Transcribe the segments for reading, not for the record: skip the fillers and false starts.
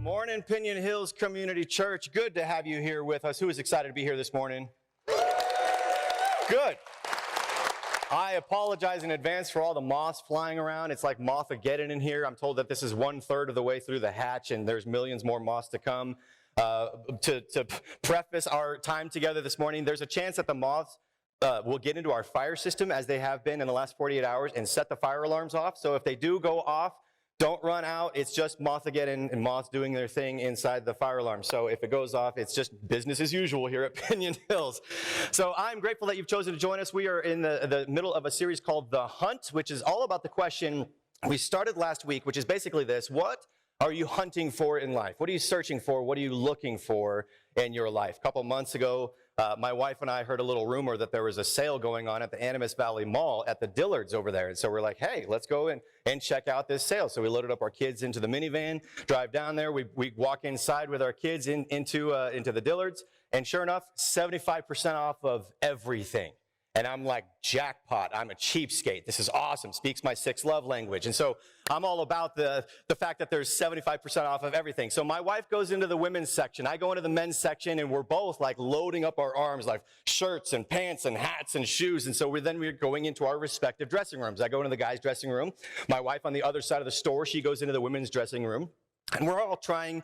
Morning, Pinion Hills Community Church. Good to have you here with us. Who is excited to be here this morning? Good. I apologize in advance for all the moths flying around. It's like Moth-ageddon in here. I'm told that this is 1/3 of the way through the hatch, and there's millions more moths to come. To preface our time together this morning, there's a chance that the moths will get into our fire system, as they have been in the last 48 hours, and set the fire alarms off. So if they do go off, don't run out. It's just Moth-ageddon and moths doing their thing inside the fire alarm. So if it goes off, it's just business as usual here at Pinion Hills. So I'm grateful that you've chosen to join us. We are in the middle of a series called The Hunt, which is all about the question we started last week, which is basically this: what are you hunting for in life? What are you searching for? What are you looking for in your life? A couple months ago, my wife and I heard a little rumor that there was a sale going on at the Animas Valley Mall at the Dillards over there. And so we're like, hey, let's go and check out this sale. So we loaded up our kids into the minivan, drive down there. We walk inside with our kids into the Dillards. And sure enough, 75% off of everything. And I'm like, jackpot, I'm a cheapskate. This is awesome, speaks my sixth love language. And so I'm all about the fact that there's 75% off of everything. So my wife goes into the women's section, I go into the men's section, and we're both like loading up our arms, like shirts and pants and hats and shoes. And so we're going into our respective dressing rooms. I go into the guys' dressing room. My wife on the other side of the store, she goes into the women's dressing room. And we're all trying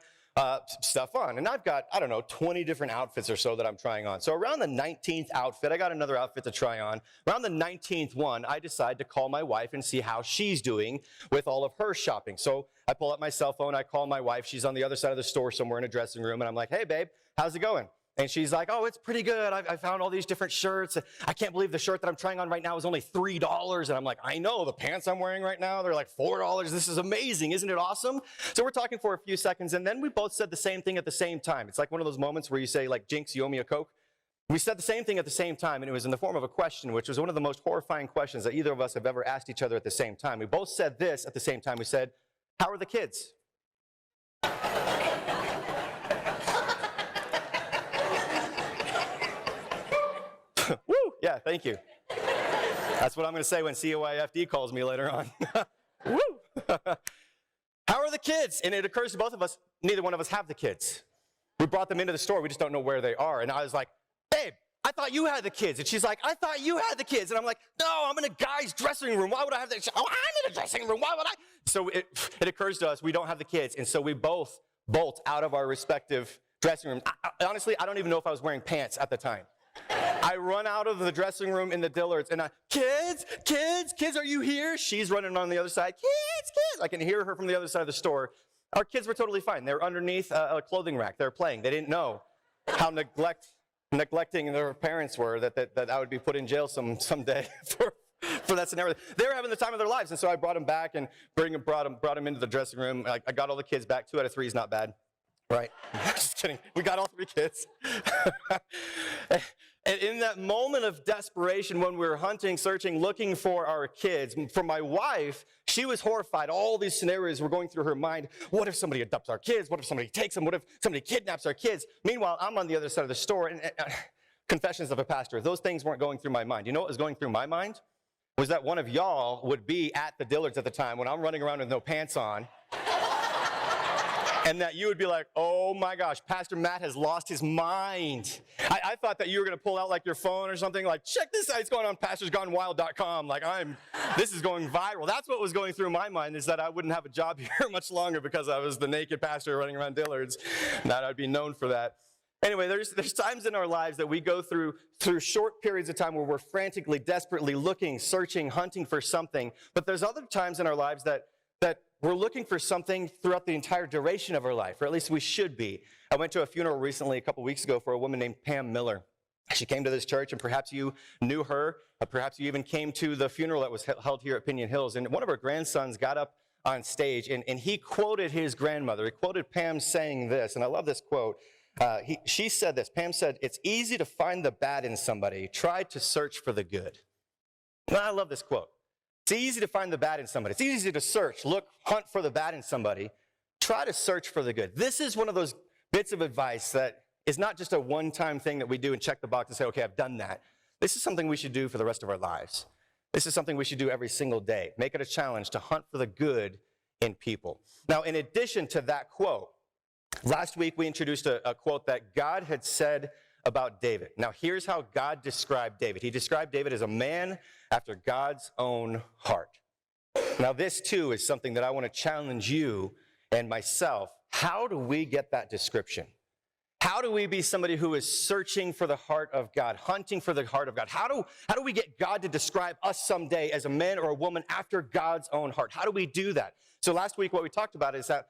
stuff on. And I've got, 20 different outfits or so that I'm trying on. So around the 19th outfit, I got another outfit to try on. Around the 19th one, I decide to call my wife and see how she's doing with all of her shopping. So I pull up my cell phone, I call my wife. She's on the other side of the store somewhere in a dressing room. And I'm like, hey, babe, how's it going? And she's like, oh, it's pretty good. I found all these different shirts. I can't believe the shirt that I'm trying on right now is only $3. And I'm like, I know, the pants I'm wearing right now, they're like $4. This is amazing. Isn't it awesome? So we're talking for a few seconds, and then we both said the same thing at the same time. It's like one of those moments where you say, like, Jinx, you owe me a Coke. We said the same thing at the same time, and it was in the form of a question, which was one of the most horrifying questions that either of us have ever asked each other at the same time. We both said this at the same time. We said, how are the kids? Woo! Yeah, thank you. That's what I'm going to say when COIFD calls me later on. Woo! How are the kids? And it occurs to both of us, neither one of us have the kids. We brought them into the store. We just don't know where they are. And I was like, babe, I thought you had the kids. And she's like, I thought you had the kids. And I'm like, no, I'm in a guy's dressing room. Why would I have that? Oh, I'm in a dressing room. Why would I? So it occurs to us, we don't have the kids. And so we both bolt out of our respective dressing rooms. Honestly, I don't even know if I was wearing pants at the time. I run out of the dressing room in the Dillards, and kids, are you here? She's running on the other side. Kids. I can hear her from the other side of the store. Our kids were totally fine. They were underneath a clothing rack. They were playing. They didn't know how neglecting their parents were, that I would be put in jail someday for that scenario. They were having the time of their lives, and so I brought them back and brought them into the dressing room. I got all the kids back. 2 out of 3 is not bad. Right? Just kidding. We got all 3 kids. And in that moment of desperation, when we were hunting, searching, looking for our kids, for my wife, she was horrified. All these scenarios were going through her mind. What if somebody adopts our kids? What if somebody takes them? What if somebody kidnaps our kids? Meanwhile, I'm on the other side of the store. And confessions of a pastor, those things weren't going through my mind. You know what was going through my mind? Was that one of y'all would be at the Dillards at the time when I'm running around with no pants on. And that you would be like, oh my gosh, Pastor Matt has lost his mind. I thought that you were going to pull out like your phone or something, like, check this out, it's going on pastorsgonewild.com. Like, this is going viral. That's what was going through my mind, is that I wouldn't have a job here much longer because I was the naked pastor running around Dillards, that I'd be known for that. Anyway, there's times in our lives that we go through short periods of time where we're frantically, desperately looking, searching, hunting for something. But there's other times in our lives that we're looking for something throughout the entire duration of our life, or at least we should be. I went to a funeral recently, a couple weeks ago, for a woman named Pam Miller. She came to this church, and perhaps you knew her. Perhaps you even came to the funeral that was held here at Pinion Hills. And one of her grandsons got up on stage, and he quoted his grandmother. He quoted Pam saying this, and I love this quote. She said this. Pam said, "It's easy to find the bad in somebody. Try to search for the good." And I love this quote. It's easy to find the bad in somebody. It's easy to search, look, hunt for the bad in somebody. Try to search for the good. This is one of those bits of advice that is not just a one-time thing that we do and check the box and say, okay, I've done that. This is something we should do for the rest of our lives. This is something we should do every single day. Make it a challenge to hunt for the good in people. Now, in addition to that quote, Last week, we introduced a quote that God had said about David. Now, here's how God described David. He described David as a man after God's own heart. Now, this, too, is something that I want to challenge you and myself. How do we get that description? How do we be somebody who is searching for the heart of God, hunting for the heart of God? How do we get God to describe us someday as a man or a woman after God's own heart? How do we do that? So last week, what we talked about is that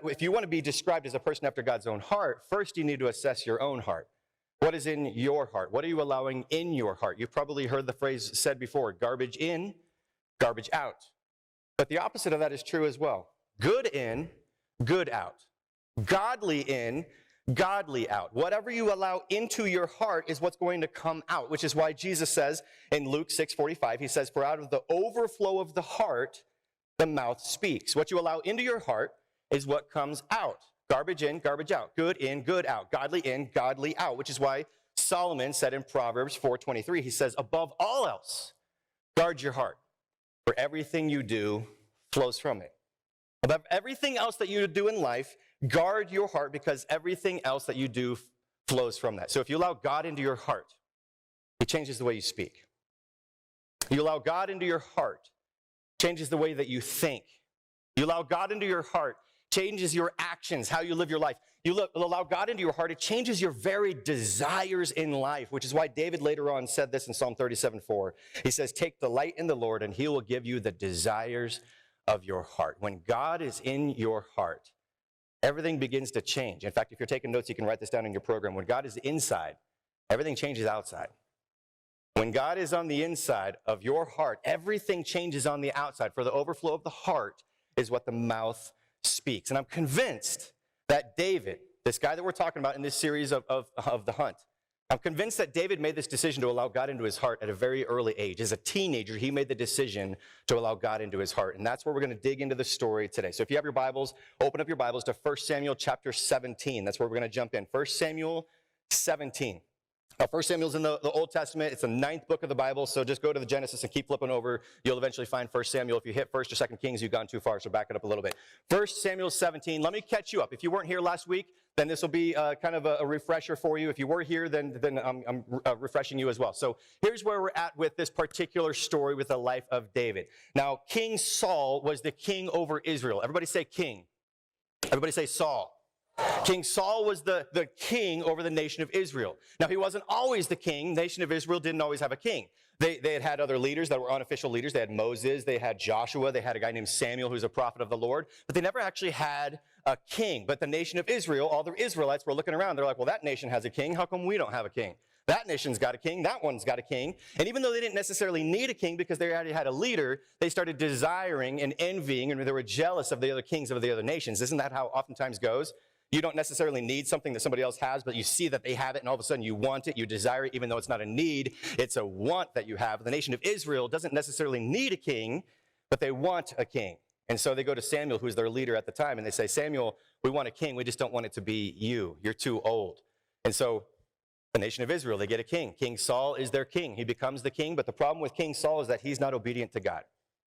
if you want to be described as a person after God's own heart, first you need to assess your own heart. What is in your heart? What are you allowing in your heart? You've probably heard the phrase said before, garbage in, garbage out. But the opposite of that is true as well. Good in, good out. Godly in, godly out. Whatever you allow into your heart is what's going to come out, which is why Jesus says in Luke 6:45, he says, for out of the overflow of the heart, the mouth speaks. What you allow into your heart is what comes out. Garbage in, garbage out. Good in, good out. Godly in, godly out, which is why Solomon said in Proverbs 4:23, he says, above all else, guard your heart, for everything you do flows from it. Above everything else that you do in life, guard your heart, because everything else that you do flows from that. So if you allow God into your heart, he changes the way you speak. You allow God into your heart, changes the way that you think. You allow God into your heart, changes your actions, how you live your life. You allow God into your heart, it changes your very desires in life, which is why David later on said this in Psalm 37:4. He says, take delight in the Lord, and he will give you the desires of your heart. When God is in your heart, everything begins to change. In fact, if you're taking notes, you can write this down in your program. When God is inside, everything changes outside. When God is on the inside of your heart, everything changes on the outside. For the overflow of the heart is what the mouth speaks. And I'm convinced that David, this guy that we're talking about in this series of The Hunt, I'm convinced that David made this decision to allow God into his heart at a very early age. As a teenager, he made the decision to allow God into his heart. And that's where we're going to dig into the story today. So if you have your Bibles, open up your Bibles to 1 Samuel chapter 17. That's where we're going to jump in. 1 Samuel 17. 1 Samuel's in the Old Testament. It's the 9th book of the Bible, so just go to the Genesis and keep flipping over. You'll eventually find 1 Samuel. If you hit 1 or 2 Kings, you've gone too far, so back it up a little bit. 1 Samuel 17, let me catch you up. If you weren't here last week, then this will be kind of a refresher for you. If you were here, then I'm refreshing you as well. So here's where we're at with this particular story with the life of David. Now, King Saul was the king over Israel. Everybody say king. Everybody say Saul. King Saul was the king over the nation of Israel. Now, he wasn't always the king. The nation of Israel didn't always have a king. They had other leaders that were unofficial leaders. They had Moses, they had Joshua, they had a guy named Samuel who's a prophet of the Lord, but they never actually had a king. But the nation of Israel, all the Israelites were looking around. They're like, well, that nation has a king. How come we don't have a king? That nation's got a king. That one's got a king. And even though they didn't necessarily need a king because they already had a leader, they started desiring and envying, and they were jealous of the other kings of the other nations. Isn't that how oftentimes goes? You don't necessarily need something that somebody else has, but you see that they have it, and all of a sudden you want it, you desire it, even though it's not a need, it's a want that you have. The nation of Israel doesn't necessarily need a king, but they want a king. And so they go to Samuel, who's their leader at the time, and they say, Samuel, we want a king, we just don't want it to be you. You're too old. And so the nation of Israel, they get a king. King Saul is their king. He becomes the king, but the problem with King Saul is that he's not obedient to God.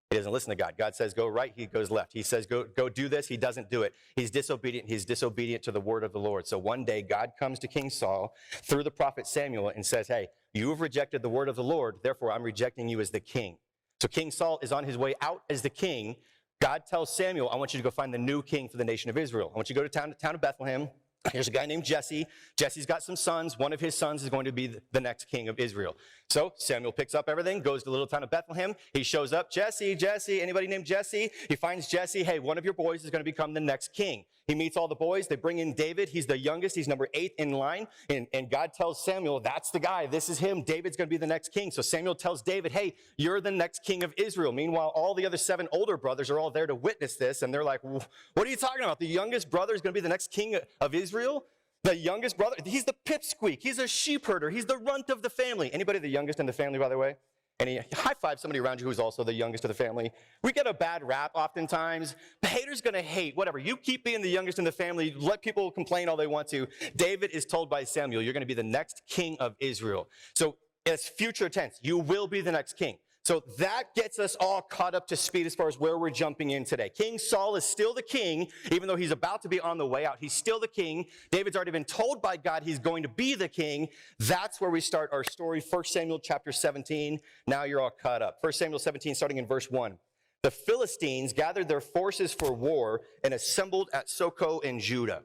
He doesn't listen to God. God says, go right, he goes left. He says, go do this, he doesn't do it. He's disobedient to the word of the Lord. So one day, God comes to King Saul through the prophet Samuel and says, hey, you have rejected the word of the Lord, therefore I'm rejecting you as the king. So King Saul is on his way out as the king. God tells Samuel, I want you to go find the new king for the nation of Israel. I want you to go to town of Bethlehem. Here's a guy named Jesse. Jesse's got some sons. One of his sons is going to be the next king of Israel. So Samuel picks up everything, goes to the little town of Bethlehem. He shows up, Jesse, anybody named Jesse? He finds Jesse, hey, one of your boys is going to become the next king. He meets all the boys. They bring in David. He's the youngest. He's number 8 in line. And God tells Samuel, that's the guy. This is him. David's going to be the next king. So Samuel tells David, hey, you're the next king of Israel. Meanwhile, all the other 7 older brothers are all there to witness this. And they're like, what are you talking about? The youngest brother is going to be the next king of Israel? The youngest brother, he's the pipsqueak. He's a sheep herder. He's the runt of the family. Anybody the youngest in the family, by the way? Any high five somebody around you who's also the youngest of the family. We get a bad rap oftentimes. The hater's going to hate, whatever. You keep being the youngest in the family. Let people complain all they want to. David is told by Samuel, you're going to be the next king of Israel. So it's future tense. You will be the next king. So that gets us all caught up to speed as far as where we're jumping in today. King Saul is still the king, even though he's about to be on the way out. He's still the king. David's already been told by God he's going to be the king. That's where we start our story. 1 Samuel chapter 17. Now you're all caught up. 1 Samuel 17, starting in verse 1. The Philistines gathered their forces for war and assembled at Soko in Judah.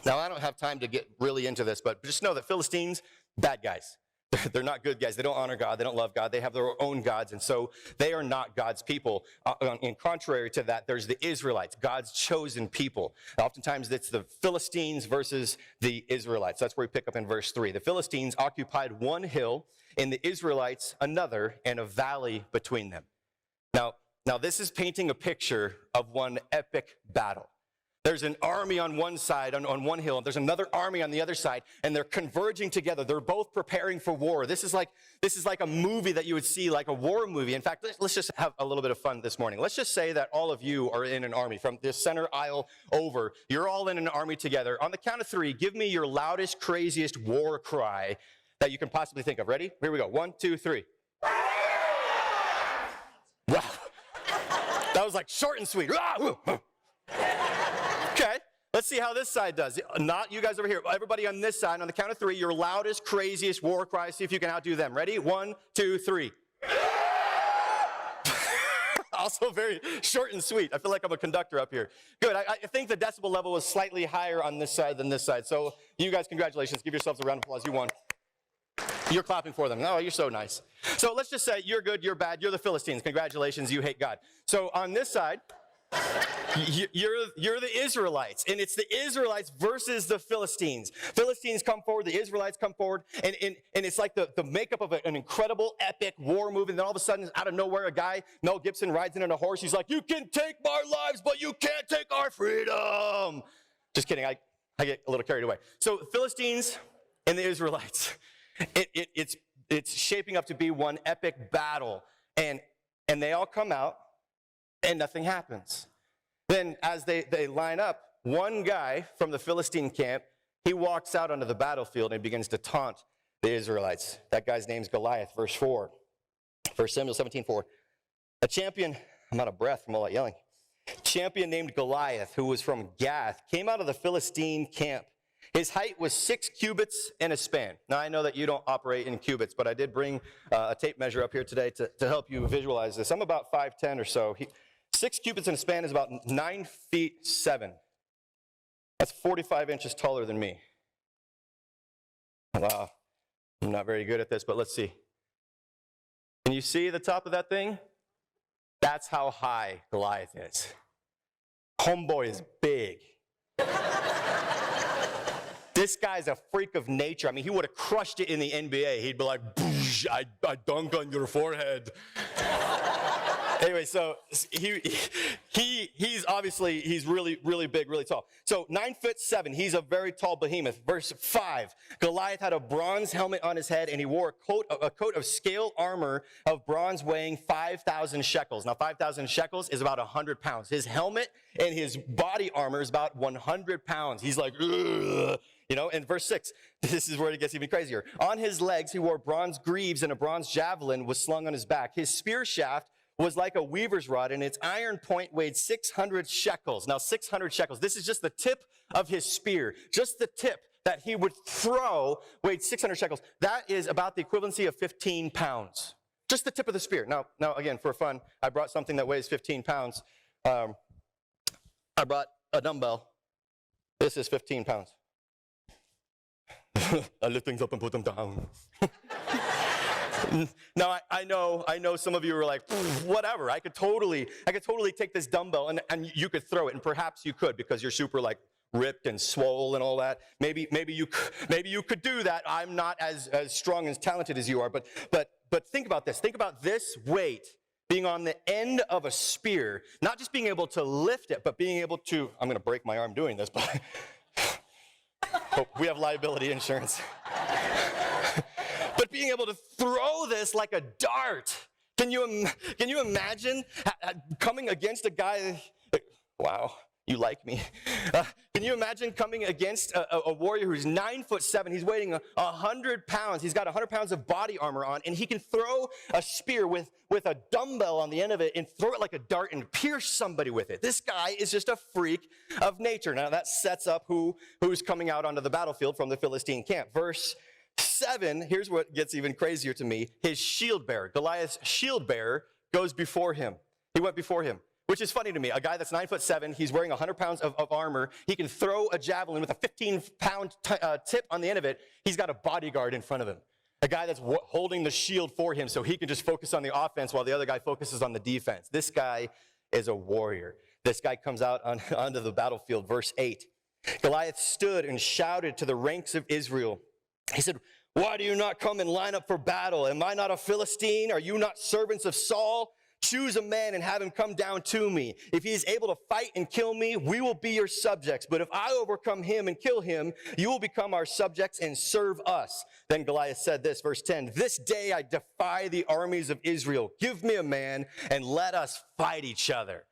Now, I don't have time to get really into this, but just know that Philistines, bad guys. They're not good guys. They don't honor God. They don't love God. They have their own gods, and so they are not God's people. In contrary to that, there's the Israelites, God's chosen people. Oftentimes, it's the Philistines versus the Israelites. That's where we pick up in verse 3. The Philistines occupied one hill, and the Israelites another, and a valley between them. Now this is painting a picture of one epic battle. There's an army on one side, on one hill, and there's another army on the other side, and they're converging together. They're both preparing for war. This is like a movie that you would see, like a war movie. In fact, let's just have a little bit of fun this morning. Let's just say that all of you are in an army. From this center aisle over, you're all in an army together. On the count of 3, give me your loudest, craziest war cry that you can possibly think of. Ready? Here we go. 1, 2, 3. Wow. That was like short and sweet. Okay, let's see how this side does. Not you guys over here. Everybody on this side, on the count of 3, your loudest, craziest war cry. See if you can outdo them. Ready? 1, 2, 3. Also very short and sweet. I feel like I'm a conductor up here. Good. I think the decibel level was slightly higher on this side than this side. So you guys, congratulations. Give yourselves a round of applause. You won. You're clapping for them. Oh, you're so nice. So let's just say you're good, you're bad, you're the Philistines. Congratulations, you hate God. So on this side, you're the Israelites, and it's the Israelites versus the Philistines. Philistines come forward, the Israelites come forward, and it's like the makeup of an incredible, epic war movie. And then all of a sudden, out of nowhere, a guy, Mel Gibson, rides in on a horse. He's like, "You can take my lives, but you can't take our freedom." Just kidding. I get a little carried away. So Philistines and the Israelites, it's shaping up to be one epic battle, and they all come out, and nothing happens. Then as they line up, one guy from the Philistine camp, he walks out onto the battlefield and begins to taunt the Israelites. That guy's name's Goliath, verse 4. 1 Samuel 17:4. A champion, I'm out of breath from all that yelling. Champion named Goliath, who was from Gath, came out of the Philistine camp. His height was 6 cubits and a span. Now, I know that you don't operate in cubits, but I did bring a tape measure up here today to help you visualize this. I'm about 5'10" or so. 6 cubits and a span is about 9 feet 7. That's 45 inches taller than me. Wow. I'm not very good at this, but let's see. Can you see the top of that thing? That's how high Goliath is. Homeboy is big. This guy's a freak of nature. I mean, he would have crushed it in the NBA. He'd be like, I dunk on your forehead. Anyway, so he's obviously, he's really, really big, really tall. So 9'7", he's a very tall behemoth. Verse 5, Goliath had a bronze helmet on his head, and he wore a coat of scale armor of bronze weighing 5,000 shekels. Now, 5,000 shekels is about 100 pounds. His helmet and his body armor is about 100 pounds. He's like, ugh. You know, in verse 6, this is where it gets even crazier. On his legs, he wore bronze greaves, and a bronze javelin was slung on his back. His spear shaft was like a weaver's rod, and its iron point weighed 600 shekels. Now, 600 shekels. This is just the tip of his spear. Just the tip that he would throw weighed 600 shekels. That is about the equivalency of 15 pounds. Just the tip of the spear. Now again, for fun, I brought something that weighs 15 pounds. I brought a dumbbell. This is 15 pounds. I lift things up and put them down. Now, I know some of you are like, whatever, I could totally take this dumbbell and you could throw it, and perhaps you could because you're super like ripped and swole and all that. Maybe you could do that. I'm not as strong and talented as you are, but think about this. Think about this weight being on the end of a spear, not just being able to lift it, but being able to, I'm going to break my arm doing this, but we have liability insurance. But being able to throw this like a dart. Can you imagine coming against a guy? Wow. You like me? Can you imagine coming against a warrior who's 9'7"? He's weighing 100 pounds. He's got 100 pounds of body armor on, and he can throw a spear with a dumbbell on the end of it and throw it like a dart and pierce somebody with it. This guy is just a freak of nature. Now that sets up who's coming out onto the battlefield from the Philistine camp. Verse 7, here's what gets even crazier to me. His shield bearer, Goliath's shield bearer, goes before him. He went before him. Which is funny to me. A guy that's 9'7", he's wearing 100 pounds of armor. He can throw a javelin with a 15-pound tip on the end of it. He's got a bodyguard in front of him. A guy that's holding the shield for him so he can just focus on the offense while the other guy focuses on the defense. This guy is a warrior. This guy comes out onto the battlefield. Verse 8. Goliath stood and shouted to the ranks of Israel. He said, "Why do you not come and line up for battle? Am I not a Philistine? Are you not servants of Saul? Choose a man and have him come down to me. If he is able to fight and kill me, we will be your subjects. But if I overcome him and kill him, you will become our subjects and serve us." Then Goliath said this, verse 10, "This day I defy the armies of Israel. Give me a man and let us fight each other."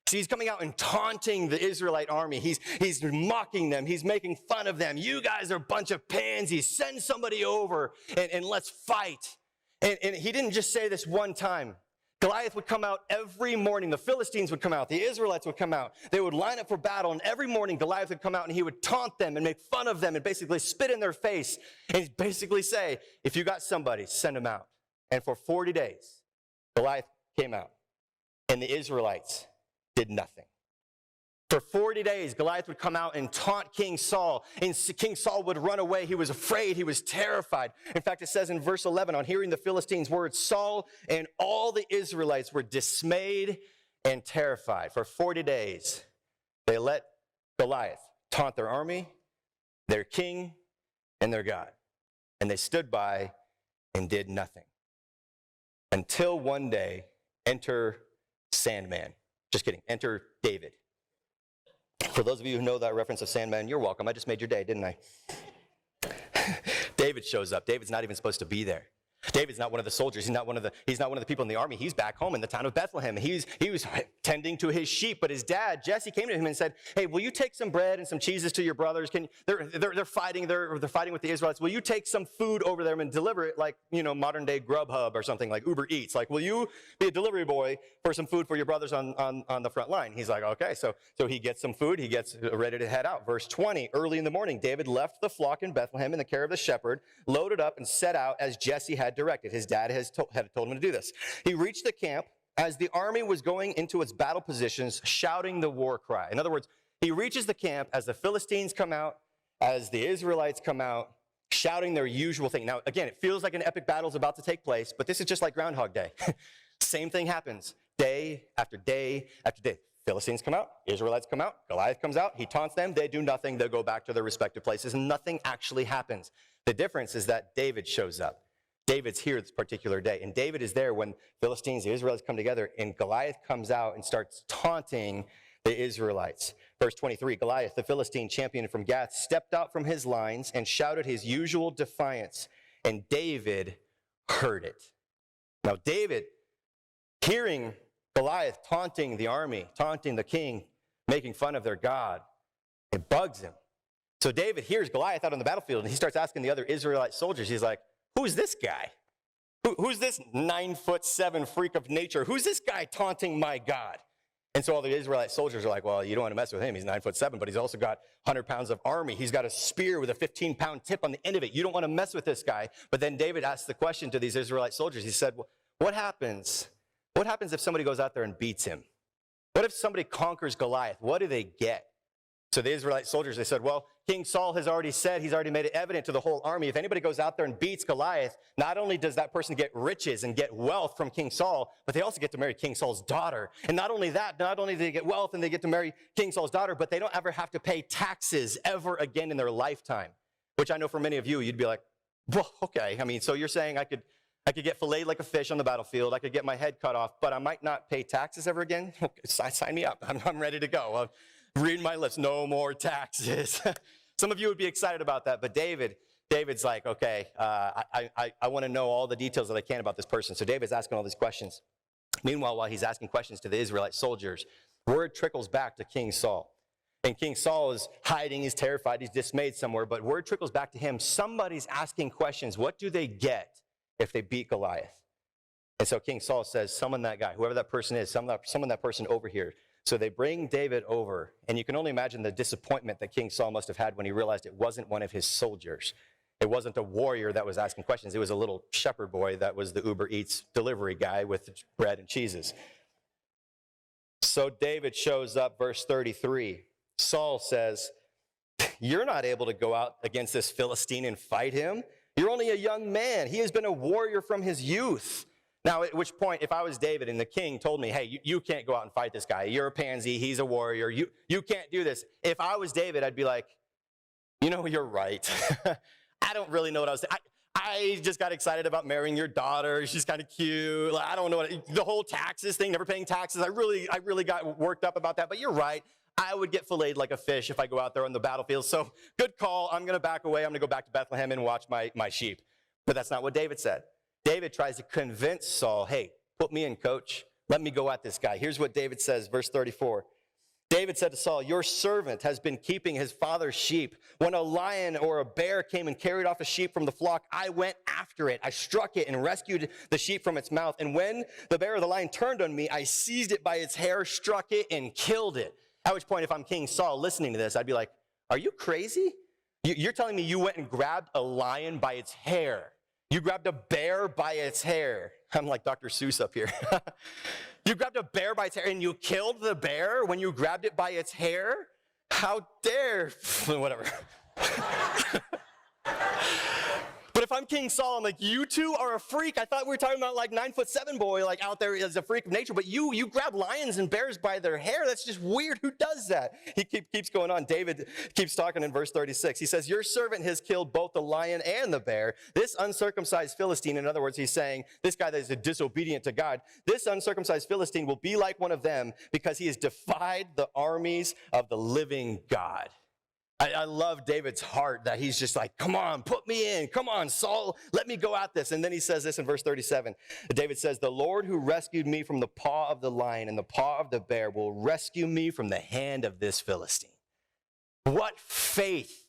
See, he's coming out and taunting the Israelite army. He's mocking them. He's making fun of them. You guys are a bunch of pansies. Send somebody over and let's fight. And he didn't just say this one time. Goliath would come out every morning. The Philistines would come out. The Israelites would come out. They would line up for battle, and every morning Goliath would come out, and he would taunt them and make fun of them and basically spit in their face and basically say, if you got somebody, send them out. And for 40 days, Goliath came out, and the Israelites did nothing. For 40 days, Goliath would come out and taunt King Saul, and King Saul would run away. He was afraid. He was terrified. In fact, it says in verse 11, on hearing the Philistines' words, Saul and all the Israelites were dismayed and terrified. For 40 days, they let Goliath taunt their army, their king, and their God. And they stood by and did nothing. Until one day, enter Sandman. Just kidding, enter David. For those of you who know that reference of Sandman, you're welcome. I just made your day, didn't I? David shows up. David's not even supposed to be there. David's not one of the soldiers. He's not one of the people in the army. He's back home in the town of Bethlehem. He was tending to his sheep, but his dad, Jesse, came to him and said, "Hey, will you take some bread and some cheeses to your brothers? They're fighting with the Israelites. Will you take some food over there and deliver it like, modern day Grubhub or something like Uber Eats? Like, will you be a delivery boy for some food for your brothers on the front line?" He's like, "Okay." So he gets some food. He gets ready to head out. Verse 20, early in the morning, David left the flock in Bethlehem in the care of the shepherd, loaded up and set out as Jesse had directed. His dad had told him to do this. He reached the camp as the army was going into its battle positions, shouting the war cry. In other words, he reaches the camp as the Philistines come out, as the Israelites come out, shouting their usual thing. Now, again, it feels like an epic battle is about to take place, but this is just like Groundhog Day. Same thing happens day after day after day. Philistines come out, Israelites come out, Goliath comes out, he taunts them, they do nothing, they go back to their respective places, and nothing actually happens. The difference is that David shows up. David's here this particular day, and David is there when Philistines, the Israelites come together, and Goliath comes out and starts taunting the Israelites. Verse 23, Goliath, the Philistine champion from Gath, stepped out from his lines and shouted his usual defiance, and David heard it. Now David, hearing Goliath taunting the army, taunting the king, making fun of their God, it bugs him. So David hears Goliath out on the battlefield, and he starts asking the other Israelite soldiers, he's like, "Who's this guy? Who's this 9'7" freak of nature? Who's this guy taunting my God?" And so all the Israelite soldiers are like, "Well, you don't want to mess with him. He's 9'7", but he's also got 100 pounds of army. He's got a spear with a 15-pound tip on the end of it. You don't want to mess with this guy." But then David asked the question to these Israelite soldiers. He said, "Well, what happens? What happens if somebody goes out there and beats him? What if somebody conquers Goliath? What do they get?" So the Israelite soldiers, they said, "Well, King Saul has already said, he's already made it evident to the whole army. If anybody goes out there and beats Goliath, not only does that person get riches and get wealth from King Saul, but they also get to marry King Saul's daughter. And not only that, not only do they get wealth and they get to marry King Saul's daughter, but they don't ever have to pay taxes ever again in their lifetime." Which I know for many of you, you'd be like, "Well, okay. I mean, so you're saying I could get filleted like a fish on the battlefield. I could get my head cut off, but I might not pay taxes ever again? Okay, sign me up. I'm ready to go. Read my lips. No more taxes." Some of you would be excited about that, but David's like, "Okay, I want to know all the details that I can about this person." So David's asking all these questions. Meanwhile, while he's asking questions to the Israelite soldiers, word trickles back to King Saul. And King Saul is hiding, he's terrified, he's dismayed somewhere, but word trickles back to him. Somebody's asking questions. What do they get if they beat Goliath? And so King Saul says, summon that guy, whoever that person is, summon that person over here. So they bring David over, and you can only imagine the disappointment that King Saul must have had when he realized it wasn't one of his soldiers. It wasn't a warrior that was asking questions. It was a little shepherd boy that was the Uber Eats delivery guy with bread and cheeses. So David shows up, verse 33. Saul says, you're not able to go out against this Philistine and fight him. You're only a young man. He has been a warrior from his youth. Now, at which point, if I was David and the king told me, hey, you can't go out and fight this guy. You're a pansy. He's a warrior. You can't do this. If I was David, I'd be like, you're right. I don't really know what I was saying. I just got excited about marrying your daughter. She's kind of cute. I don't know the whole taxes thing, never paying taxes. I really got worked up about that. But you're right. I would get filleted like a fish if I go out there on the battlefield. So good call. I'm going to back away. I'm going to go back to Bethlehem and watch my sheep. But that's not what David said. David tries to convince Saul, hey, put me in, coach. Let me go at this guy. Here's what David says, verse 34. David said to Saul, your servant has been keeping his father's sheep. When a lion or a bear came and carried off a sheep from the flock, I went after it. I struck it and rescued the sheep from its mouth. And when the bear or the lion turned on me, I seized it by its hair, struck it, and killed it. At which point, if I'm King Saul listening to this, I'd be like, are you crazy? You're telling me you went and grabbed a lion by its hair. You grabbed a bear by its hair. I'm like Dr. Seuss up here. You grabbed a bear by its hair and you killed the bear when you grabbed it by its hair? How dare, whatever. But if I'm King Saul, I'm like, you two are a freak. I thought we were talking about like 9'7" boy, like out there as a freak of nature, but you grab lions and bears by their hair. That's just weird. Who does that? He keeps going on. David keeps talking in verse 36. He says, your servant has killed both the lion and the bear. This uncircumcised Philistine, in other words, he's saying, this guy that is disobedient to God, this uncircumcised Philistine will be like one of them because he has defied the armies of the living God. I love David's heart that he's just like, come on, put me in. Come on, Saul, let me go at this. And then he says this in verse 37. David says, the Lord who rescued me from the paw of the lion and the paw of the bear will rescue me from the hand of this Philistine. What faith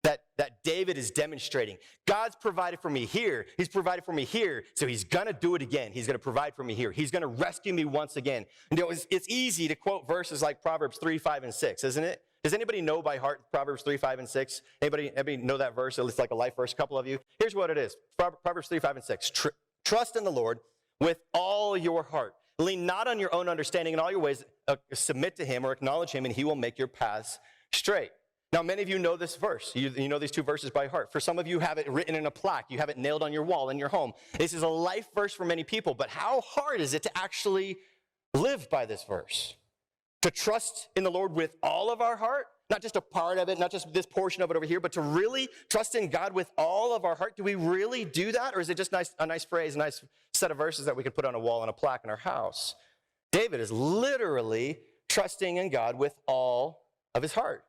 that David is demonstrating. God's provided for me here. He's provided for me here. So he's going to do it again. He's going to provide for me here. He's going to rescue me once again. It's easy to quote verses like Proverbs 3, 5, and 6, isn't it? Does anybody know by heart Proverbs 3, 5, and 6? Anybody know that verse? At least like a life verse, a couple of you. Here's what it is. Proverbs 3, 5, and 6. Trust in the Lord with all your heart. Lean not on your own understanding. In all your ways, submit to him or acknowledge him, and he will make your paths straight. Now, many of you know this verse. You know these two verses by heart. For some of you have it written in a plaque. You have it nailed on your wall in your home. This is a life verse for many people, but how hard is it to actually live by this verse? To trust in the Lord with all of our heart, not just a part of it, not just this portion of it over here, but to really trust in God with all of our heart. Do we really do that? Or is it just a nice phrase, a nice set of verses that we could put on a wall and a plaque in our house? David is literally trusting in God with all of his heart.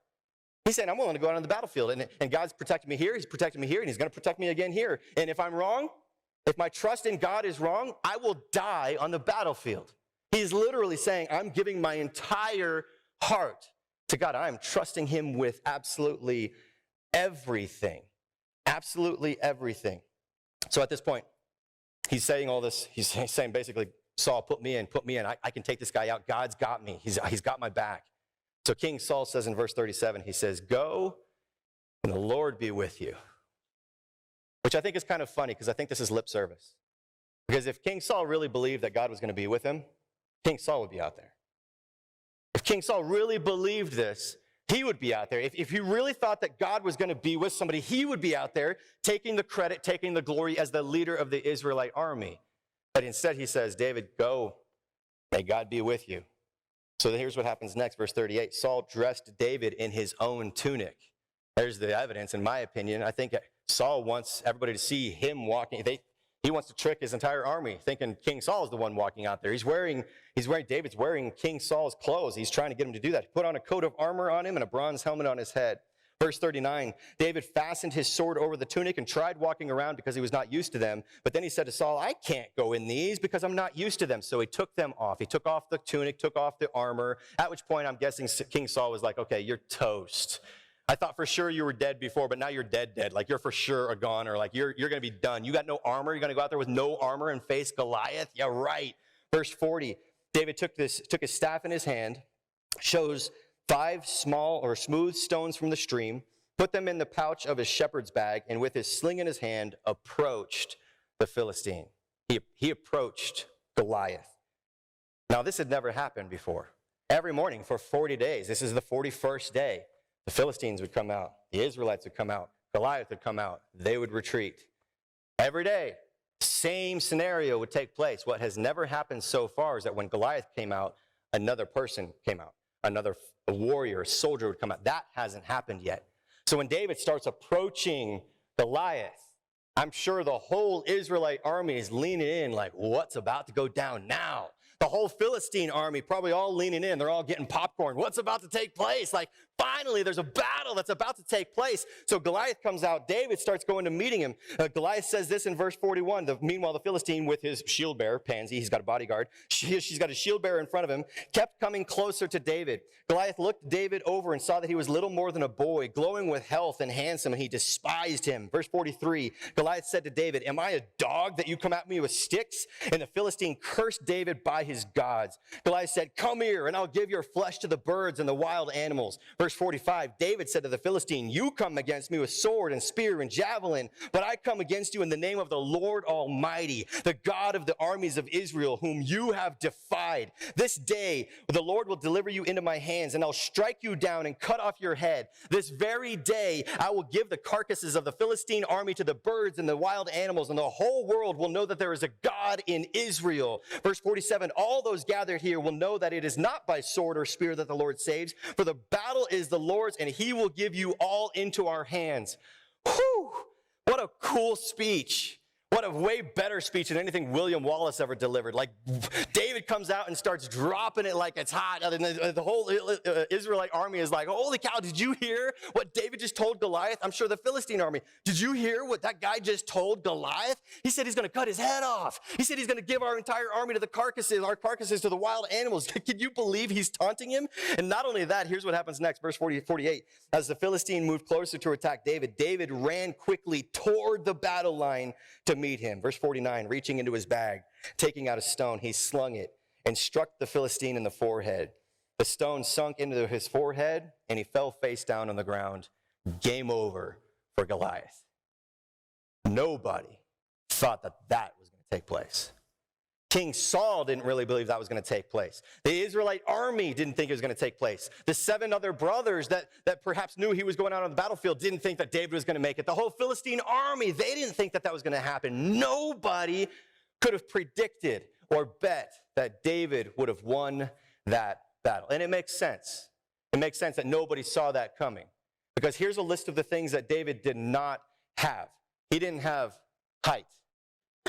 He's saying, I'm willing to go out on the battlefield, and God's protecting me here, he's protecting me here, and he's going to protect me again here. And if I'm wrong, if my trust in God is wrong, I will die on the battlefield. He's literally saying, I'm giving my entire heart to God. I am trusting him with absolutely everything. Absolutely everything. So at this point, he's saying all this. He's saying basically, Saul, put me in. I can take this guy out. God's got me. He's got my back. So King Saul says in verse 37, he says, go and the Lord be with you. Which I think is kind of funny because I think this is lip service. Because if King Saul really believed that God was going to be with him, King Saul would be out there. If King Saul really believed this, he would be out there. If he really thought that God was going to be with somebody, he would be out there taking the credit, taking the glory as the leader of the Israelite army. But instead he says, David, go, may God be with you. So here's what happens next, verse 38. Saul dressed David in his own tunic. There's the evidence, in my opinion. I think Saul wants everybody to see him walking. He wants to trick his entire army, thinking King Saul is the one walking out there. David's wearing King Saul's clothes. He's trying to get him to do that. He put on a coat of armor on him and a bronze helmet on his head. Verse 39, David fastened his sword over the tunic and tried walking around because he was not used to them. But then he said to Saul, I can't go in these because I'm not used to them. So he took them off. He took off the tunic, took off the armor, at which point I'm guessing King Saul was like, okay, you're toast. I thought for sure you were dead before, but now you're dead. Like, you're for sure a goner. Like, you're going to be done. You got no armor. You're going to go out there with no armor and face Goliath? Yeah, right. Verse 40, David took his staff in his hand, chose 5 small or smooth stones from the stream, put them in the pouch of his shepherd's bag, and with his sling in his hand, approached the Philistine. He approached Goliath. Now, this had never happened before. Every morning for 40 days, this is the 41st day, the Philistines would come out, the Israelites would come out, Goliath would come out, they would retreat. Every day, same scenario would take place. What has never happened so far is that when Goliath came out, another person came out. Another warrior, a soldier would come out. That hasn't happened yet. So when David starts approaching Goliath, I'm sure the whole Israelite army is leaning in like, what's about to go down now? The whole Philistine army probably all leaning in. They're all getting popcorn. What's about to take place? Like, finally, there's a battle that's about to take place. So Goliath comes out. David starts going to meeting him. Goliath says this in verse 41. Meanwhile, the Philistine with his shield bearer, Pansy, he's got a bodyguard. She's got a shield bearer in front of him, kept coming closer to David. Goliath looked David over and saw that he was little more than a boy, glowing with health and handsome, and he despised him. Verse 43, Goliath said to David, am I a dog that you come at me with sticks? And the Philistine cursed David by his gods. Goliath said, come here, and I'll give your flesh to the birds and the wild animals. Verse 45, David said to the Philistine, you come against me with sword and spear and javelin, but I come against you in the name of the Lord Almighty, the God of the armies of Israel, whom you have defied. This day the Lord will deliver you into my hands, and I'll strike you down and cut off your head. This very day I will give the carcasses of the Philistine army to the birds and the wild animals, and the whole world will know that there is a God in Israel. Verse 47, all those gathered here will know that it is not by sword or spear that the Lord saves, for the battle is the Lord's, and he will give you all into our hands. Whew! What a cool speech. What a way better speech than anything William Wallace ever delivered. Like, David comes out and starts dropping it like it's hot. And the whole Israelite army is like, holy cow, did you hear what David just told Goliath? I'm sure the Philistine army, did you hear what that guy just told Goliath? He said he's going to cut his head off. He said he's going to give our entire army to the carcasses, our carcasses to the wild animals. Can you believe he's taunting him? And not only that, here's what happens next, verse 48. As the Philistine moved closer to attack David, David ran quickly toward the battle line to meet him. Verse 49, reaching into his bag, taking out a stone, he slung it and struck the Philistine in the forehead. The stone sunk into his forehead, and he fell face down on the ground. Game over for Goliath. Nobody thought that that was going to take place. King Saul didn't really believe that was going to take place. The Israelite army didn't think it was going to take place. The 7 other brothers that perhaps knew he was going out on the battlefield didn't think that David was going to make it. The whole Philistine army, they didn't think that that was going to happen. Nobody could have predicted or bet that David would have won that battle. And it makes sense. It makes sense that nobody saw that coming. Because here's a list of the things that David did not have. He didn't have height.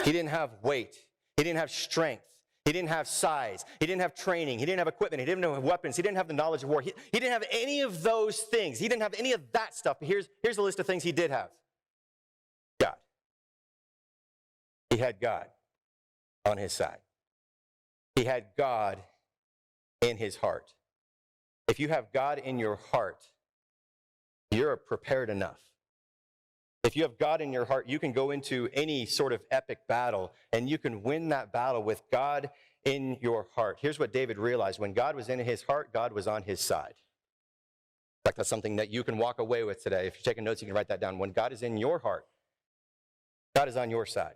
He didn't have weight. He didn't have strength. He didn't have size. He didn't have training. He didn't have equipment. He didn't have weapons. He didn't have the knowledge of war. He didn't have any of those things. He didn't have any of that stuff. But here's a list of things he did have. God. He had God on his side. He had God in his heart. If you have God in your heart, you're prepared enough. If you have God in your heart, you can go into any sort of epic battle, and you can win that battle with God in your heart. Here's what David realized. When God was in his heart, God was on his side. In fact, that's something that you can walk away with today. If you're taking notes, you can write that down. When God is in your heart, God is on your side.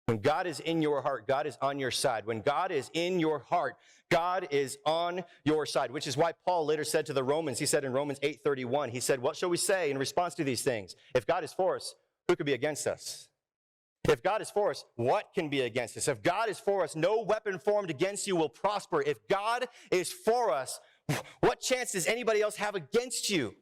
When God is in your heart, God is on your side. When God is in your heart, God is on your side, which is why Paul later said to the Romans, he said in Romans 8:31, he said, what shall we say in response to these things? If God is for us, who could be against us? If God is for us, what can be against us? If God is for us, no weapon formed against you will prosper. If God is for us, what chance does anybody else have against you?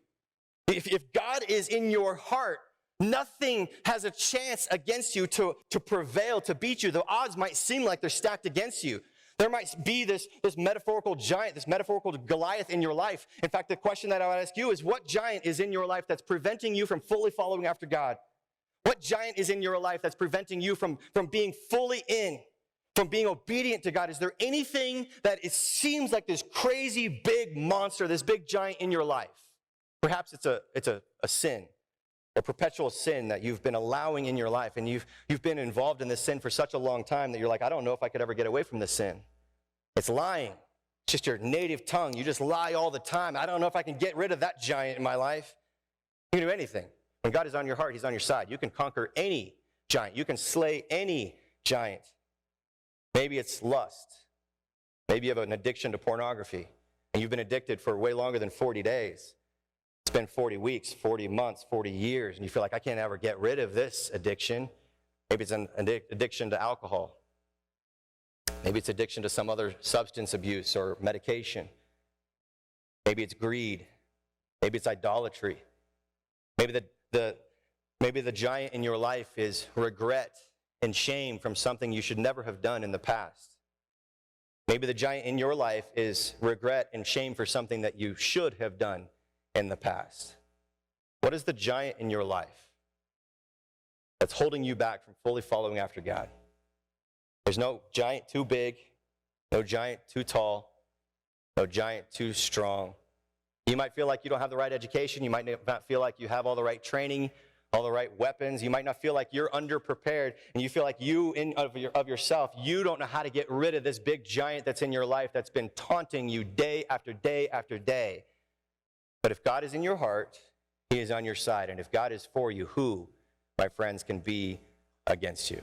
If God is in your heart, nothing has a chance against you to prevail, to beat you. The odds might seem like they're stacked against you. There might be this metaphorical giant, this metaphorical Goliath in your life. In fact, the question that I would ask you is, what giant is in your life that's preventing you from fully following after God? What giant is in your life that's preventing you from being fully in, from being obedient to God? Is there anything that it seems like this crazy big monster, this big giant in your life? Perhaps it's a sin, a perpetual sin that you've been allowing in your life, and you've been involved in this sin for such a long time that you're like, I don't know if I could ever get away from this sin. It's lying. It's just your native tongue. You just lie all the time. I don't know if I can get rid of that giant in my life. You can do anything. When God is on your heart, he's on your side. You can conquer any giant. You can slay any giant. Maybe it's lust. Maybe you have an addiction to pornography, and you've been addicted for way longer than 40 days. It's been 40 weeks, 40 months, 40 years, and you feel like, I can't ever get rid of this addiction. Maybe it's an addiction to alcohol. Maybe it's addiction to some other substance abuse or medication. Maybe it's greed. Maybe it's idolatry. Maybe the giant in your life is regret and shame from something you should never have done in the past. Maybe the giant in your life is regret and shame for something that you should have done in the past. What is the giant in your life that's holding you back from fully following after God? There's no giant too big, no giant too tall, no giant too strong. You might feel like you don't have the right education. You might not feel like you have all the right training, all the right weapons. You might not feel like you're underprepared, and you feel like of yourself, you don't know how to get rid of this big giant that's in your life that's been taunting you day after day after day. But if God is in your heart, he is on your side. And if God is for you, who, my friends, can be against you?